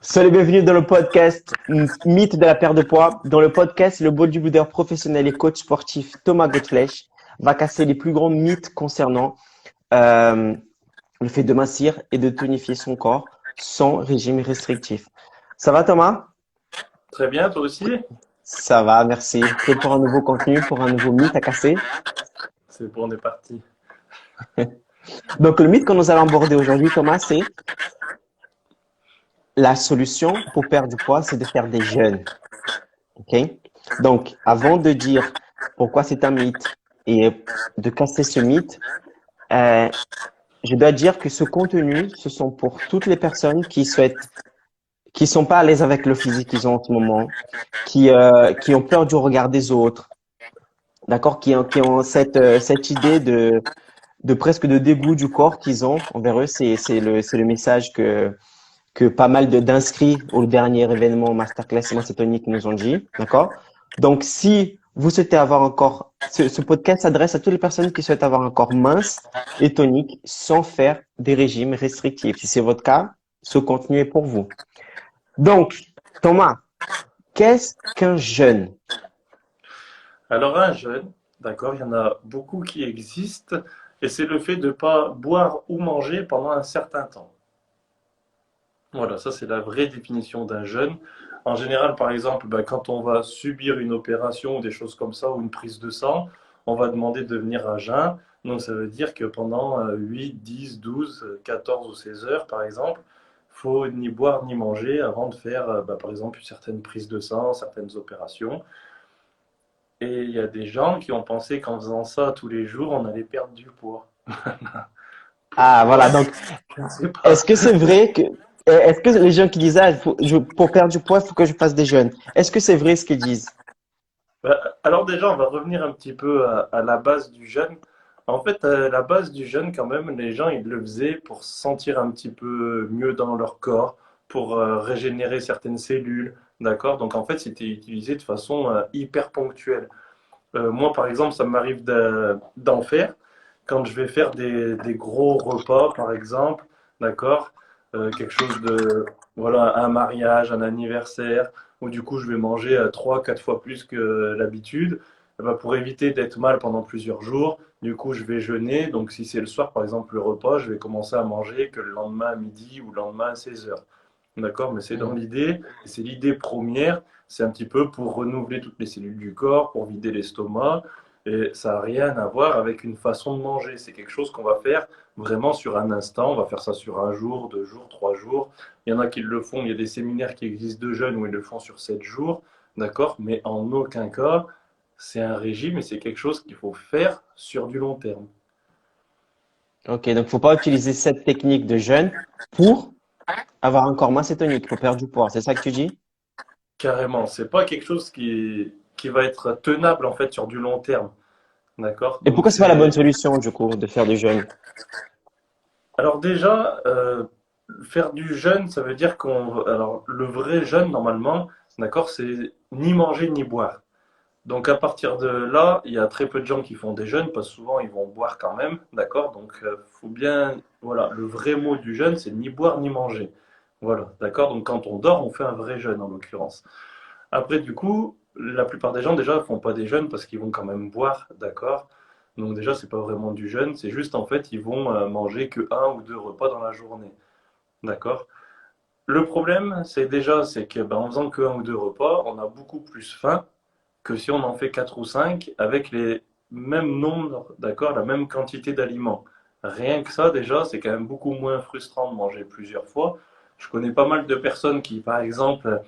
Soyez les bienvenus dans le podcast Mythe de la perte de poids. Dans le podcast, le bodybuilder professionnel et coach sportif Thomas Godflesh va casser les plus grands mythes concernant euh, le fait de mincir et de tonifier son corps sans régime restrictif. Ça va Thomas? Très bien, toi aussi? Ça va, merci. Prêt pour un nouveau contenu, pour un nouveau mythe à casser? C'est bon, on est parti. Donc le mythe que nous allons aborder aujourd'hui Thomas, c'est la solution pour perdre du poids, c'est de faire des jeûnes. OK? Donc, avant de dire pourquoi c'est un mythe et de casser ce mythe, euh, je dois dire que ce contenu, ce sont pour toutes les personnes qui sont pas à l'aise avec le physique qu'ils ont en ce moment, qui ont peur du regard des autres, d'accord? Qui ont cette idée de presque de dégoût du corps qu'ils ont envers eux. C'est le message que pas mal d'inscrits au dernier événement Masterclass Macétonique nous ont dit, d'accord? Donc, si vous souhaitez avoir encore, ce podcast s'adresse à toutes les personnes qui souhaitent avoir un corps mince et tonique sans faire des régimes restrictifs. Si c'est votre cas, ce contenu est pour vous. Donc, Thomas, qu'est-ce qu'un jeûne? Alors, un jeûne, d'accord, il y en a beaucoup qui existent, et c'est le fait de ne pas boire ou manger pendant un certain temps. Voilà, ça c'est la vraie définition d'un jeûne. En général, par exemple, quand on va subir une opération ou des choses comme ça, ou une prise de sang, on va demander de venir à jeun. Donc ça veut dire que pendant 8, 10, 12, 14 ou 16 heures, par exemple, faut ni boire ni manger avant de faire, par exemple, certaines prises de sang, certaines opérations. Et il y a des gens qui ont pensé qu'en faisant ça tous les jours, on allait perdre du poids. Ah, voilà. Pourquoi? Donc, Je ne sais pas. est-ce que c'est vrai que, est-ce que les gens qui disent, ah, pour perdre du poids, il faut que je fasse des jeûnes. Est-ce que c'est vrai ce qu'ils disent? Alors déjà, on va revenir un petit peu à la base du jeûne. En fait, à la base du jeûne, quand même, les gens, ils le faisaient pour se sentir un petit peu mieux dans leur corps, pour régénérer certaines cellules, d'accord? Donc en fait, c'était utilisé de façon hyper ponctuelle. Moi, par exemple, ça m'arrive d'en faire quand je vais faire des gros repas, par exemple, d'accord? Quelque chose de, voilà, un mariage, un anniversaire, où du coup, je vais manger 3, 4 fois plus que l'habitude. Pour éviter d'être mal pendant plusieurs jours, du coup, je vais jeûner. Donc, si c'est le soir, par exemple, le repas, je vais commencer à manger que le lendemain à midi ou le lendemain à 16 heures. D'accord, mais c'est dans Hmm. l'idée, et c'est l'idée première, c'est un petit peu pour renouveler toutes les cellules du corps, pour vider l'estomac, et ça n'a rien à voir avec une façon de manger. C'est quelque chose qu'on va faire vraiment sur un instant, on va faire ça sur un jour, 2 jours, 3 jours. Il y en a qui le font, il y a des séminaires qui existent de jeunes où ils le font sur 7 jours, d'accord, mais en aucun cas, c'est un régime et c'est quelque chose qu'il faut faire sur du long terme. Ok, donc faut pas utiliser cette technique de jeûne pour avoir un corps mince et tonique, pour perdre du poids. C'est ça que tu dis? Carrément, c'est pas quelque chose qui va être tenable en fait sur du long terme. D'accord? Et Donc pourquoi c'est pas la bonne c'est. solution, du coup, de faire du jeûne? Alors déjà, faire du jeûne, ça veut dire qu'on. Alors le vrai jeûne, normalement, d'accord, c'est ni manger ni boire. Donc à partir de là, il y a très peu de gens qui font des jeûnes, parce que souvent ils vont boire quand même, d'accord? Donc faut bien. Voilà, le vrai mot du jeûne, c'est ni boire ni manger. Voilà, d'accord? Donc quand on dort, on fait un vrai jeûne en l'occurrence. Après, du coup, la plupart des gens déjà font pas des jeûnes parce qu'ils vont quand même boire, d'accord? Donc déjà, c'est pas vraiment du jeûne, c'est juste en fait, ils vont manger que un ou deux repas dans la journée, d'accord? Le problème, c'est que en faisant que un ou deux repas, on a beaucoup plus faim que si on en fait quatre ou cinq avec les mêmes nombres, d'accord, la même quantité d'aliments. Rien que ça, déjà, c'est quand même beaucoup moins frustrant de manger plusieurs fois. Je connais pas mal de personnes qui, par exemple,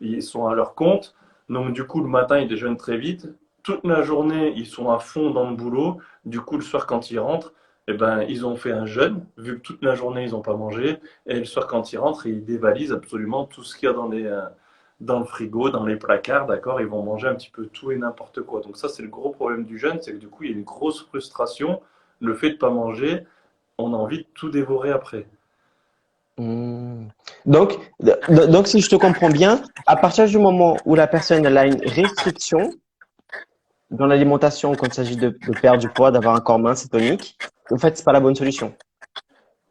ils sont à leur compte. Donc du coup, le matin, ils déjeunent très vite. Toute la journée, ils sont à fond dans le boulot. Du coup, le soir, quand ils rentrent, eh ben, ils ont fait un jeûne, vu que toute la journée, ils n'ont pas mangé. Et le soir, quand ils rentrent, ils dévalisent absolument tout ce qu'il y a dans le frigo, dans les placards, d'accord? Ils vont manger un petit peu tout et n'importe quoi. Donc ça, c'est le gros problème du jeûne, c'est que du coup, il y a une grosse frustration. Le fait de ne pas manger, on a envie de tout dévorer après. Hmm. Donc, donc, si je te comprends bien, à partir du moment où la personne elle a une restriction dans l'alimentation quand il s'agit de perdre du poids, d'avoir un corps mince et tonique, en fait, c'est pas la bonne solution.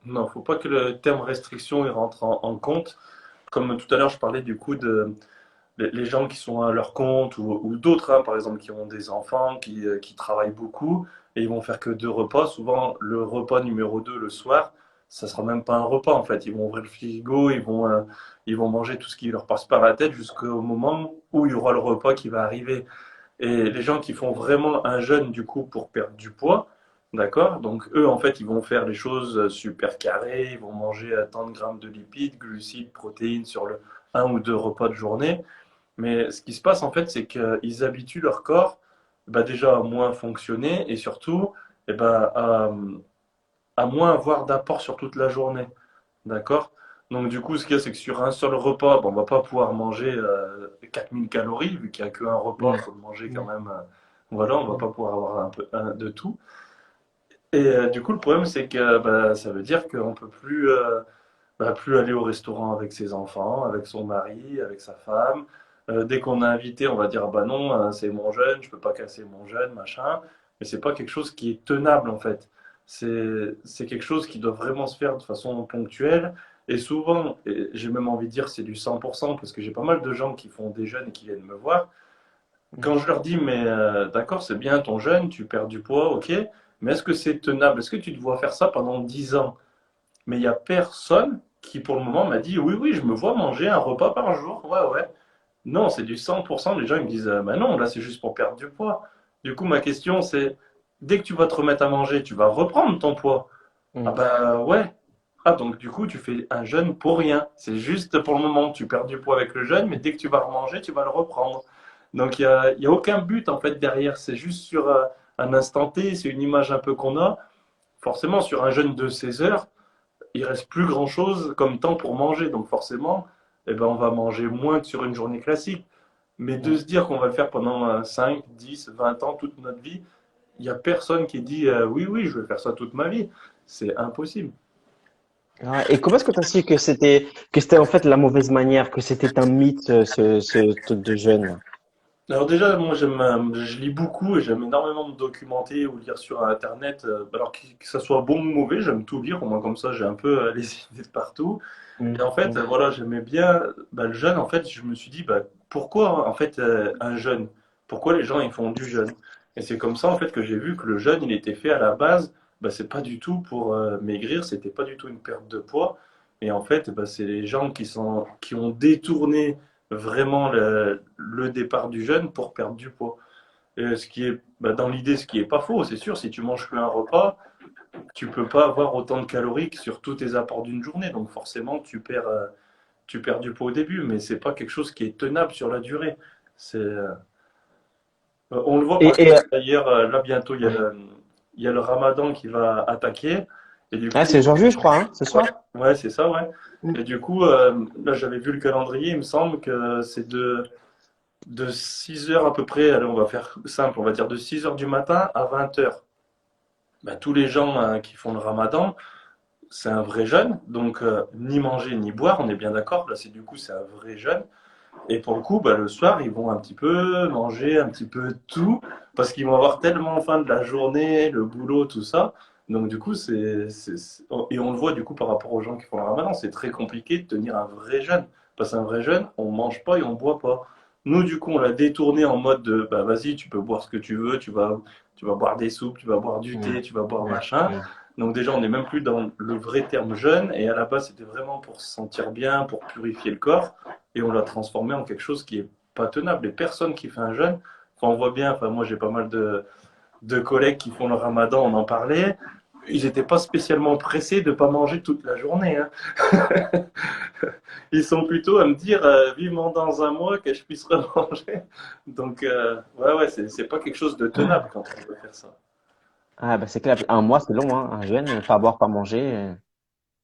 Non, faut pas que le terme restriction il rentre en compte. comme tout à l'heure, je parlais du coup de les gens qui sont à leur compte ou d'autres, hein, par exemple, qui ont des enfants, qui travaillent beaucoup et ils vont faire que 2 repas. Souvent, le repas numéro 2 le soir, ça sera même pas un repas en fait. Ils vont ouvrir le frigo, ils vont manger tout ce qui leur passe par la tête jusqu'au moment où il y aura le repas qui va arriver. Et les gens qui font vraiment un jeûne du coup pour perdre du poids, d'accord? Donc eux en fait ils vont faire les choses super carrées, ils vont manger tant de grammes de lipides, glucides, protéines sur le un ou 2 repas de journée. Mais ce qui se passe en fait, c'est qu'ils habituent leur corps bah, déjà à moins fonctionner et surtout à moins avoir d'apport sur toute la journée. D'accord? Donc du coup, ce qu'il y a, c'est que sur un seul repas, bon, on va pas pouvoir manger 4000 calories, vu qu'il n'y a qu'un repas, il Mm. faut le manger quand Mm. même. Voilà, on va pas pouvoir avoir de tout. Et du coup, le problème, c'est que bah, ça veut dire qu'on peut plus aller au restaurant avec ses enfants, avec son mari, avec sa femme. Dès qu'on est invité, on va dire, ah bah non, c'est mon jeûne, je peux pas casser mon jeûne, machin. Mais c'est pas quelque chose qui est tenable, en fait. C'est quelque chose qui doit vraiment se faire de façon ponctuelle. Et souvent, et j'ai même envie de dire, c'est du 100%, parce que j'ai pas mal de gens qui font des jeûnes et qui viennent me voir. Mm. Quand je leur dis, mais d'accord, c'est bien ton jeûne, tu perds du poids, ok, mais est-ce que c'est tenable? Est-ce que tu te vois faire ça pendant 10 ans? Mais il n'y a personne qui, pour le moment, m'a dit oui, oui, je me vois manger un repas par jour. Ouais, ouais. Non, c'est du 100%. Les gens ils me disent bah non, là, c'est juste pour perdre du poids. Du coup, ma question, c'est dès que tu vas te remettre à manger, tu vas reprendre ton poids. Ah Mm. bah ouais. Ah, donc du coup, tu fais un jeûne pour rien. C'est juste pour le moment, tu perds du poids avec le jeûne, mais dès que tu vas remanger, tu vas le reprendre. Donc il y a aucun but en fait derrière. C'est juste sur un instant T, c'est une image un peu qu'on a. Forcément, sur un jeûne de 16 heures, il reste plus grand chose comme temps pour manger. Donc forcément, eh ben, on va manger moins que sur une journée classique. Mais de Mm. se dire qu'on va le faire pendant 5, 10, 20 ans, toute notre vie, il n'y a personne qui dit oui, oui, je vais faire ça toute ma vie. C'est impossible. Ouais. Et comment est-ce que tu as su que c'était en fait la mauvaise manière, que c'était un mythe, ce truc de jeûne? Alors déjà, moi, je lis beaucoup et j'aime énormément me documenter ou lire sur Internet. Alors que ça soit bon ou mauvais, j'aime tout lire. Au moins comme ça, j'ai un peu les idées de partout. Et Mm. en fait, Mm. voilà, j'aimais bien bah, le jeûne. En fait, je me suis dit, bah, pourquoi en fait un jeûne? Pourquoi les gens ils font du jeûne? Et c'est comme ça en fait que j'ai vu que le jeûne, il était fait à la base. Bah, c'est pas du tout pour maigrir, c'était pas du tout une perte de poids. Et en fait, bah, c'est les gens qui ont détourné vraiment le départ du jeûne pour perdre du poids. Et ce qui est, bah, dans l'idée, ce qui est pas faux, c'est sûr. Si tu manges qu'un repas, tu peux pas avoir autant de calories que sur tous tes apports d'une journée. Donc forcément, tu perds du poids au début, mais c'est pas quelque chose qui est tenable sur la durée. On le voit par Et, exemple d'ailleurs, là bientôt ouais. il y a le Ramadan qui va attaquer, et du Ah, coup, c'est aujourd'hui, je crois, hein, ce ouais, soir? ouais, c'est ça, ouais. Mm. Et du coup, là j'avais vu le calendrier, il me semble que c'est de 6 heures à peu près, allez, on va faire simple, on va dire de 6 heures du matin à 20 heures. Ben, tous les gens qui font le Ramadan, c'est un vrai jeûne, donc ni manger ni boire, on est bien d'accord, là c'est un vrai jeûne. Et pour le coup, bah, le soir, ils vont un petit peu manger un petit peu tout, parce qu'ils vont avoir tellement faim de la journée, le boulot, tout ça. Donc du coup, et on le voit du coup par rapport aux gens qui font le ramadan, c'est très compliqué de tenir un vrai jeûne. Parce qu'un vrai jeûne, on mange pas et on boit pas. Nous, du coup, on l'a détourné en mode de, bah vas-y, tu peux boire ce que tu veux, tu vas boire des soupes, tu vas boire du Mm. thé, tu vas boire Mm. machin. Mm. Donc déjà, on n'est même plus dans le vrai terme jeûne, et à la base, c'était vraiment pour se sentir bien, pour purifier le corps et on l'a transformé en quelque chose qui est pas tenable. Et personne qui fait un jeûne, enfin, on voit bien, enfin, moi j'ai pas mal de collègues qui font le ramadan, on en parlait, ils n'étaient pas spécialement pressés de ne pas manger toute la journée. Hein. Ils sont plutôt à me dire vivement dans un mois que je puisse remanger. Donc, ouais, ouais, c'est pas quelque chose de tenable quand on veut faire ça. Ah, bah, c'est clair. Un mois, c'est long, hein, un jeûne, pas boire, pas manger.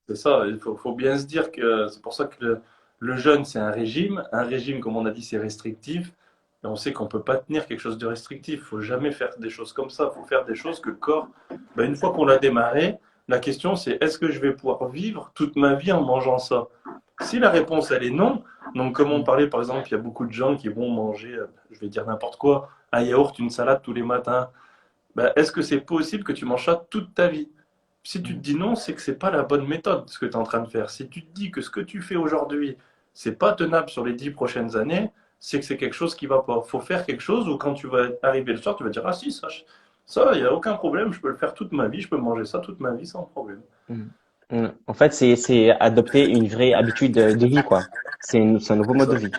C'est ça, faut bien se dire que c'est pour ça que le jeûne, c'est un régime. Un régime, comme on a dit, c'est restrictif. Et on sait qu'on ne peut pas tenir quelque chose de restrictif. Il faut jamais faire des choses comme ça. Il faut faire des choses que le corps, ben, une fois qu'on l'a démarré, la question c'est est-ce que je vais pouvoir vivre toute ma vie en mangeant ça? Si la réponse elle est non, donc comme on Mm. parlait par exemple, il y a beaucoup de gens qui vont manger, je vais dire n'importe quoi, un yaourt, une salade tous les matins. Ben, est-ce que c'est possible que tu manges ça toute ta vie? Si tu te Mm. dis non, c'est que c'est pas la bonne méthode ce que tu es en train de faire. Si tu te dis que ce que tu fais aujourd'hui, c'est pas tenable sur les 10 prochaines années, c'est que c'est quelque chose qui va pas. Faut faire quelque chose où quand tu vas arriver le soir, tu vas dire, ah si, ça, il n'y a aucun problème, je peux le faire toute ma vie, je peux manger ça toute ma vie sans problème. Mm. En fait, c'est adopter une vraie habitude de vie, quoi. C'est un nouveau C'est mode ça. de vie.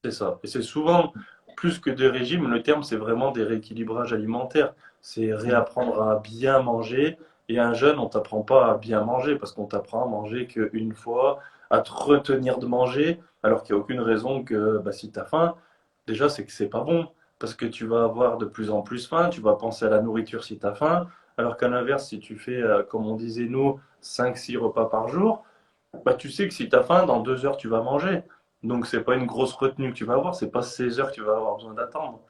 C'est ça. Et c'est souvent, plus que des régimes, le terme, c'est vraiment des rééquilibrages alimentaires. C'est Mm. réapprendre à bien manger. Et un jeûne, on t'apprend pas à bien manger parce qu'on t'apprend à manger qu'une fois, à te retenir de manger, alors qu'il n'y a aucune raison que bah, si tu as faim, déjà, c'est que c'est pas bon. Parce que tu vas avoir de plus en plus faim, tu vas penser à la nourriture si tu as faim, alors qu'à l'inverse, si tu fais, comme on disait nous, 5 6 repas par jour, bah, tu sais que si tu as faim, dans 2 heures, tu vas manger. Donc, c'est pas une grosse retenue que tu vas avoir, c'est pas 16 heures que tu vas avoir besoin d'attendre.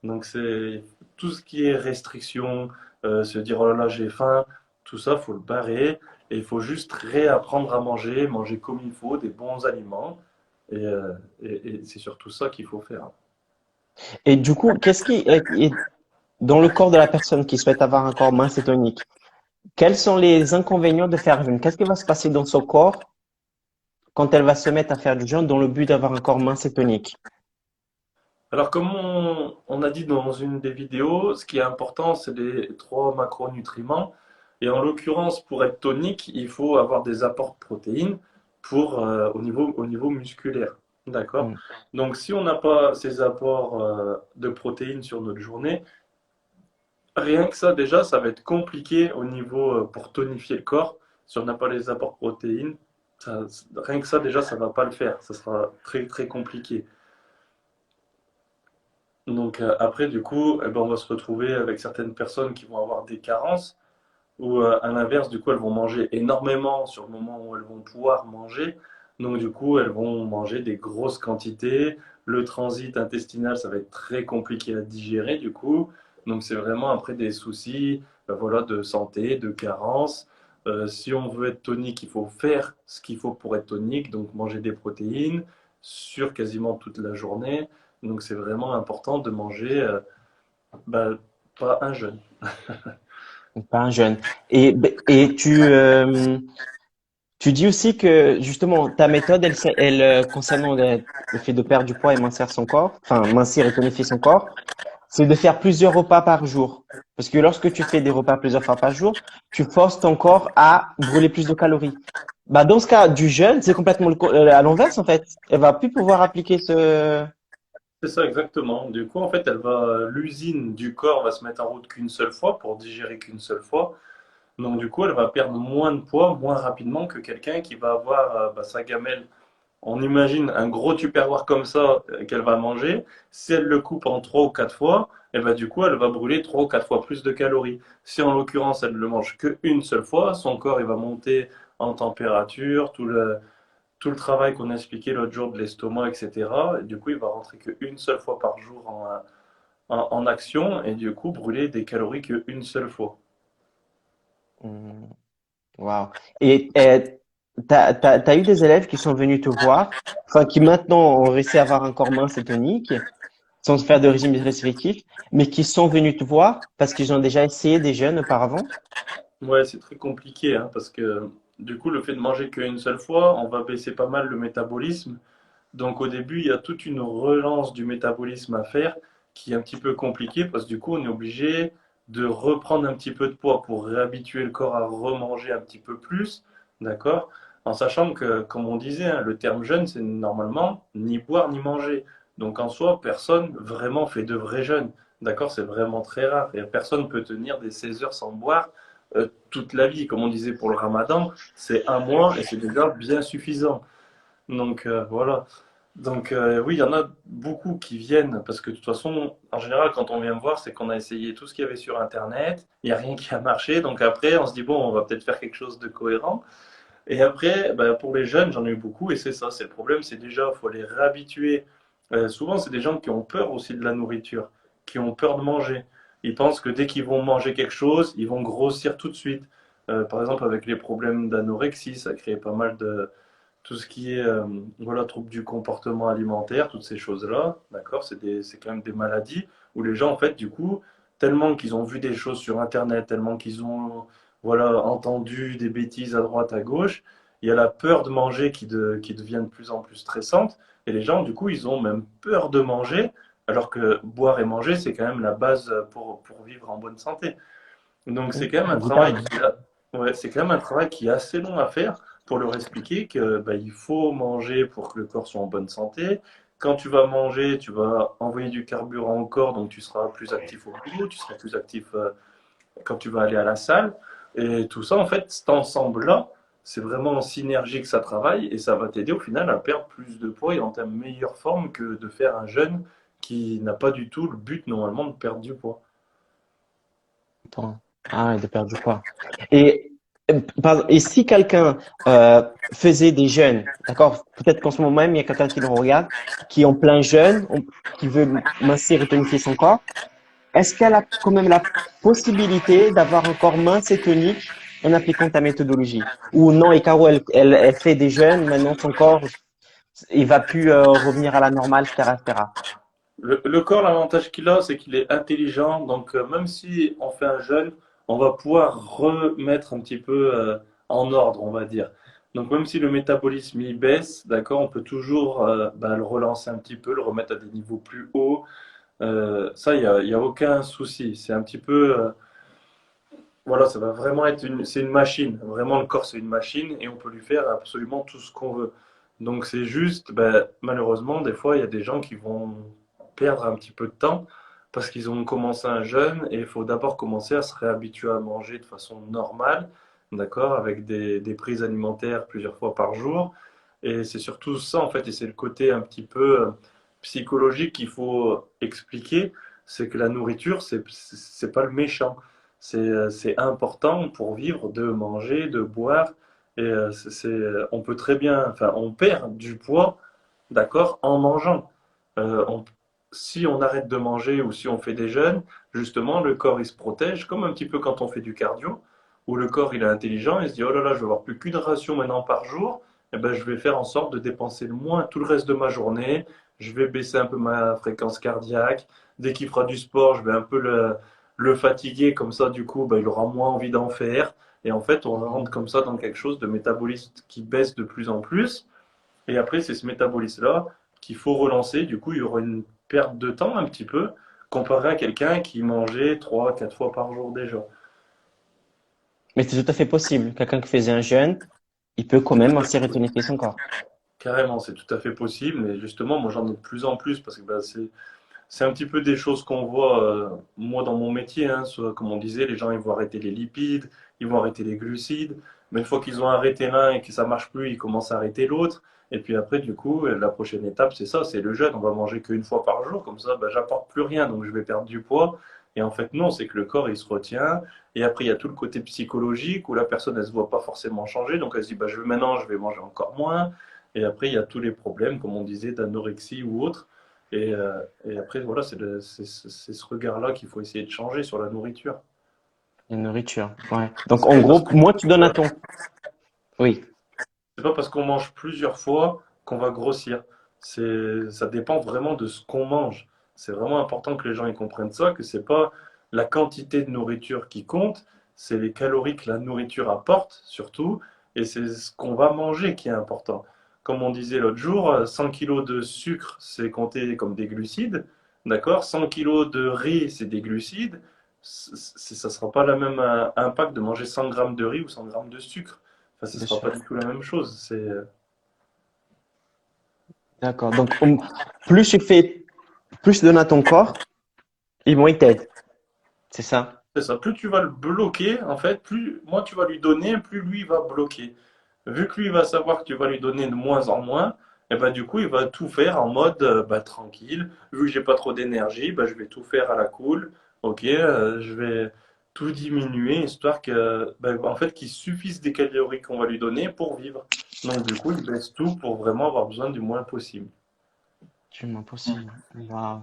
Donc, c'est tout ce qui est restriction, se dire oh là là, j'ai faim, tout ça, faut le barrer. Et il faut juste réapprendre à manger, manger comme il faut, des bons aliments. Et c'est surtout ça qu'il faut faire. Et du coup, qu'est-ce qui est dans le corps de la personne qui souhaite avoir un corps mince et tonique? Quels sont les inconvénients de faire jeûne? Qu'est-ce qui va se passer dans son corps quand elle va se mettre à faire du jeûne dans le but d'avoir un corps mince et tonique? Alors, comme on a dit dans une des vidéos, ce qui est important, c'est les 3 macronutriments. Et en l'occurrence, pour être tonique, il faut avoir des apports de protéines au niveau musculaire. D'accord? Mm. Donc, si on n'a pas ces apports de protéines sur notre journée, rien que ça, déjà, ça va être compliqué au niveau pour tonifier le corps. Si on n'a pas les apports de protéines, rien que ça, déjà, ça ne va pas le faire. Ça sera très, très compliqué. Donc après, du coup, eh ben, on va se retrouver avec certaines personnes qui vont avoir des carences, ou à l'inverse, du coup, elles vont manger énormément sur le moment où elles vont pouvoir manger. Donc du coup, elles vont manger des grosses quantités. Le transit intestinal, ça va être très compliqué à digérer, du coup. Donc c'est vraiment après des soucis, voilà, de santé, de carence. Si on veut être tonique, il faut faire ce qu'il faut pour être tonique, donc manger des protéines sur quasiment toute la journée. Donc c'est vraiment important de manger bah, pas un jeûne. Pas un jeûne. Et tu dis aussi que justement ta méthode, concernant le fait de perdre du poids et mincir son corps, enfin mincir et tonifier son corps, c'est de faire plusieurs repas par jour. Parce que lorsque tu fais des repas plusieurs fois par jour, tu forces ton corps à brûler plus de calories. Bah, dans ce cas du jeûne, c'est complètement à l'inverse en fait. Elle va plus pouvoir appliquer ce. C'est ça exactement. Du coup, en fait, l'usine du corps va se mettre en route qu'une seule fois pour digérer qu'une seule fois. Donc du coup, elle va perdre moins de poids moins rapidement que quelqu'un qui va avoir bah, sa gamelle. On imagine un gros tupperware comme ça qu'elle va manger. Si elle le coupe en 3 ou 4 fois, et ben, du coup, elle va brûler 3 ou 4 fois plus de calories. Si en l'occurrence, elle ne le mange qu'une seule fois, son corps il va monter en température, tout le travail qu'on a expliqué l'autre jour de l'estomac, etc. Et du coup, il va rentrer qu'une seule fois par jour en action et du coup brûler des calories qu'une seule fois. Hmm, Waouh. Et t'as eu des élèves qui sont venus te voir, enfin qui maintenant ont réussi à avoir un corps mince et tonique, sans faire de régime restrictif, mais qui sont venus te voir parce qu'ils ont déjà essayé des jeûnes auparavant? Ouais, c'est très compliqué hein, parce que du coup, le fait de manger qu'une seule fois, on va baisser pas mal le métabolisme. Donc au début, il y a toute une relance du métabolisme à faire qui est un petit peu compliquée parce que du coup, on est obligé de reprendre un petit peu de poids pour réhabituer le corps à remanger un petit peu plus, d'accord? En sachant que, comme on disait, hein, le terme jeûne, c'est normalement ni boire ni manger. Donc en soi, personne vraiment fait de vrai jeûne, d'accord? C'est vraiment très rare. Et personne peut tenir des 16 heures sans boire toute la vie. Comme on disait pour le ramadan, c'est un mois et c'est déjà bien suffisant. Donc voilà. Donc oui, il y en a beaucoup qui viennent parce que de toute façon, en général, quand on vient me voir, c'est qu'on a essayé tout ce qu'il y avait sur Internet, il n'y a rien qui a marché, donc après, on se dit, bon, on va peut-être faire quelque chose de cohérent. Et après, bah, pour les jeunes, j'en ai eu beaucoup, et c'est ça, c'est le problème, c'est déjà, il faut les réhabituer. Souvent, c'est des gens qui ont peur aussi de la nourriture, qui ont peur de manger. Ils pensent que dès qu'ils vont manger quelque chose, ils vont grossir tout de suite. Par exemple, avec les problèmes d'anorexie, ça crée pas mal de tout ce qui est voilà, troubles du comportement alimentaire, toutes ces choses-là, d'accord, c'est quand même des maladies où les gens, en fait, du coup, tellement qu'ils ont vu des choses sur Internet, tellement qu'ils ont voilà, entendu des bêtises à droite, à gauche, il y a la peur de manger qui devient de plus en plus stressante. Et les gens, du coup, ils ont même peur de manger, alors que boire et manger, c'est quand même la base pour vivre en bonne santé. Donc c'est quand même un travail Inévitable. ouais, c'est quand même un travail qui est assez long à faire pour leur expliquer que bah, il faut manger pour que le corps soit en bonne santé. Quand tu vas manger, tu vas envoyer du carburant au corps, donc tu seras plus actif au boulot, tu seras plus actif quand tu vas aller à la salle. Et tout ça, en fait, cet ensemble-là, c'est vraiment en synergie que ça travaille et ça va t'aider au final à perdre plus de poids et en ta meilleure forme que de faire un jeûne qui n'a pas du tout le but normalement de perdre du poids. Attends. Ah, ouais, de perdre du poids. Et, et si quelqu'un faisait des jeûnes, d'accord? Peut-être qu'en ce moment même, il y a quelqu'un qui nous regarde, qui est en plein jeûne, qui veut mincir et tonifier son corps. Est-ce qu'elle a quand même la possibilité d'avoir un corps mince et tonique en appliquant ta méthodologie? Ou non, et Caro, elle fait des jeûnes, maintenant son corps, il va plus revenir à la normale, etc., etc. Le corps, l'avantage qu'il a, c'est qu'il est intelligent. Donc, même si on fait un jeûne, on va pouvoir remettre un petit peu en ordre, on va dire. Donc, même si le métabolisme il baisse, d'accord, on peut toujours bah, le relancer un petit peu, le remettre à des niveaux plus hauts. Ça, il y a aucun souci. C'est un petit peu, voilà, ça va vraiment être c'est une machine. Vraiment, le corps, c'est une machine et on peut lui faire absolument tout ce qu'on veut. Donc, c'est juste, ben, malheureusement, des fois, il y a des gens qui vont perdre un petit peu de temps parce qu'ils ont commencé un jeûne et il faut d'abord commencer à se réhabituer à manger de façon normale, d'accord, avec des prises alimentaires plusieurs fois par jour. Et c'est surtout ça, en fait, et c'est le côté un petit peu psychologique qu'il faut expliquer, c'est que la nourriture, c'est pas le méchant. C'est important pour vivre de manger, de boire. Et on peut très bien, enfin, on perd du poids, d'accord, en mangeant. Si on arrête de manger ou si on fait des jeûnes, justement, le corps il se protège, comme un petit peu quand on fait du cardio, où le corps il est intelligent, il se dit oh là là, je vais avoir plus qu'une ration maintenant par jour, et ben je vais faire en sorte de dépenser le moins tout le reste de ma journée. Je vais baisser un peu ma fréquence cardiaque. Dès qu'il fera du sport, je vais un peu le fatiguer, comme ça, du coup, ben, il aura moins envie d'en faire. Et en fait, on rentre comme ça dans quelque chose de métaboliste qui baisse de plus en plus. Et après, c'est ce métabolisme-là qu'il faut relancer. Du coup, il y aura une perte de temps un petit peu, comparé à quelqu'un qui mangeait 3, 4 fois par jour déjà. Mais c'est tout à fait possible. Quelqu'un qui faisait un jeûne, il peut quand même mincir et tonifier son corps. Carrément, c'est tout à fait possible. Mais justement, moi, j'en ai de plus en plus parce que bah, c'est un petit peu des choses qu'on voit, moi, dans mon métier. Hein, soit, comme on disait, les gens, ils vont arrêter les lipides, ils vont arrêter les glucides. Mais une fois qu'ils ont arrêté l'un et que ça marche plus, ils commencent à arrêter l'autre. Et puis après, du coup, la prochaine étape, c'est ça, c'est le jeûne. On va manger qu'une fois par jour. Comme ça, bah, j'apporte plus rien, donc je vais perdre du poids. Et en fait, non, c'est que le corps, il se retient. Et après, il y a tout le côté psychologique où la personne, elle se voit pas forcément changer. Donc elle se dit, bah, maintenant, je vais manger encore moins. Et après, il y a tous les problèmes, comme on disait, d'anorexie ou autre. Et après, voilà, c'est ce regard-là qu'il faut essayer de changer sur la nourriture. La nourriture. Ouais. Donc, C'est en pas parce gros, qu'on moi, tu donnes à ton. Oui. c'est pas parce qu'on mange plusieurs fois qu'on va grossir. Ça dépend vraiment de ce qu'on mange. C'est vraiment important que les gens y comprennent ça, que c'est pas la quantité de nourriture qui compte, c'est les calories que la nourriture apporte, surtout, et c'est ce qu'on va manger qui est important. Comme on disait l'autre jour, 100 kilos de sucre, c'est compté comme des glucides, d'accord? 100 kilos de riz, c'est des glucides. Ça sera pas le même impact de manger 100 grammes de riz ou 100 grammes de sucre. Enfin, ce Bien sera sûr. pas du tout la même chose. D'accord. Donc, plus tu fais, plus tu donnes à ton corps, et moins il t'aide. C'est ça. C'est ça. Plus tu vas le bloquer, en fait, plus moins tu vas lui donner, plus lui va bloquer. Vu que lui va savoir que tu vas lui donner de moins en moins, et ben du coup il va tout faire en mode bah, tranquille. Vu que j'ai pas trop d'énergie, bah, je vais tout faire à la cool. Ok, je vais tout diminuer histoire que, bah, en fait, qu'il suffise des calories qu'on va lui donner pour vivre. Donc du coup il baisse tout pour vraiment avoir besoin du moins possible. C'est moins possible. Waouh.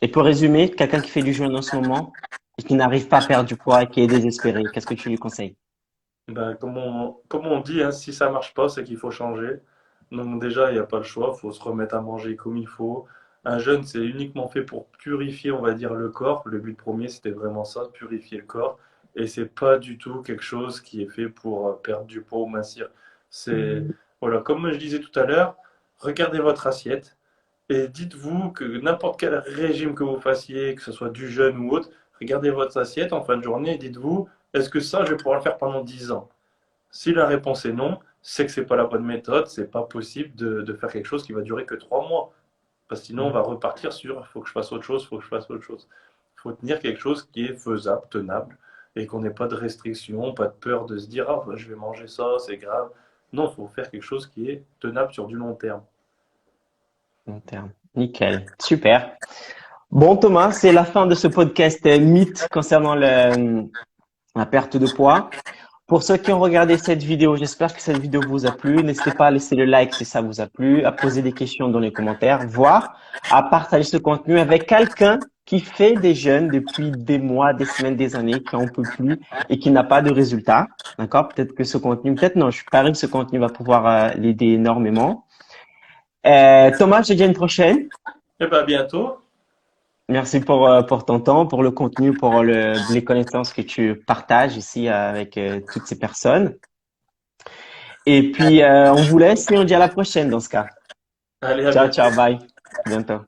Et pour résumer, quelqu'un qui fait du jeûne en ce moment et qui n'arrive pas à perdre du poids et qui est désespéré, qu'est-ce que tu lui conseilles? Ben, comme on dit, hein, si ça marche pas, c'est qu'il faut changer. Donc déjà, il n'y a pas le choix, il faut se remettre à manger comme il faut. Un jeûne, c'est uniquement fait pour purifier, on va dire, le corps. Le but premier, c'était vraiment ça, purifier le corps. Et c'est pas du tout quelque chose qui est fait pour perdre du poids ou mincir. C'est, voilà, comme je disais tout à l'heure, regardez votre assiette et dites-vous que n'importe quel régime que vous fassiez, que ce soit du jeûne ou autre, regardez votre assiette en fin de journée et dites-vous, est-ce que ça, je vais pouvoir le faire pendant 10 ans? Si la réponse est non, c'est que c'est pas la bonne méthode, c'est pas possible de faire quelque chose qui va durer que 3 mois. Parce que sinon, on va repartir sur, il faut que je fasse autre chose, il faut que je fasse autre chose. Il faut tenir quelque chose qui est faisable, tenable, et qu'on n'ait pas de restrictions, pas de peur de se dire, ah, bah, je vais manger ça, c'est grave. Non, il faut faire quelque chose qui est tenable sur du long terme. Long terme. Nickel. Super. Bon, Thomas, c'est la fin de ce podcast mythe concernant la perte de poids. Pour ceux qui ont regardé cette vidéo, j'espère que cette vidéo vous a plu. N'hésitez pas à laisser le like si ça vous a plu, à poser des questions dans les commentaires, voire à partager ce contenu avec quelqu'un qui fait des jeûnes depuis des mois, des semaines, des années, qui en peut plus et qui n'a pas de résultat. D'accord? Peut-être que ce contenu, peut-être non, je parie que ce contenu va pouvoir l'aider énormément. Thomas, je te dis à une prochaine. Et bien, à bientôt. Merci pour ton temps, pour le contenu, pour les connaissances que tu partages ici avec toutes ces personnes. Et puis, on vous laisse et on dit à la prochaine dans ce cas. Allez, à Ciao, bientôt. ciao, bye. À bientôt.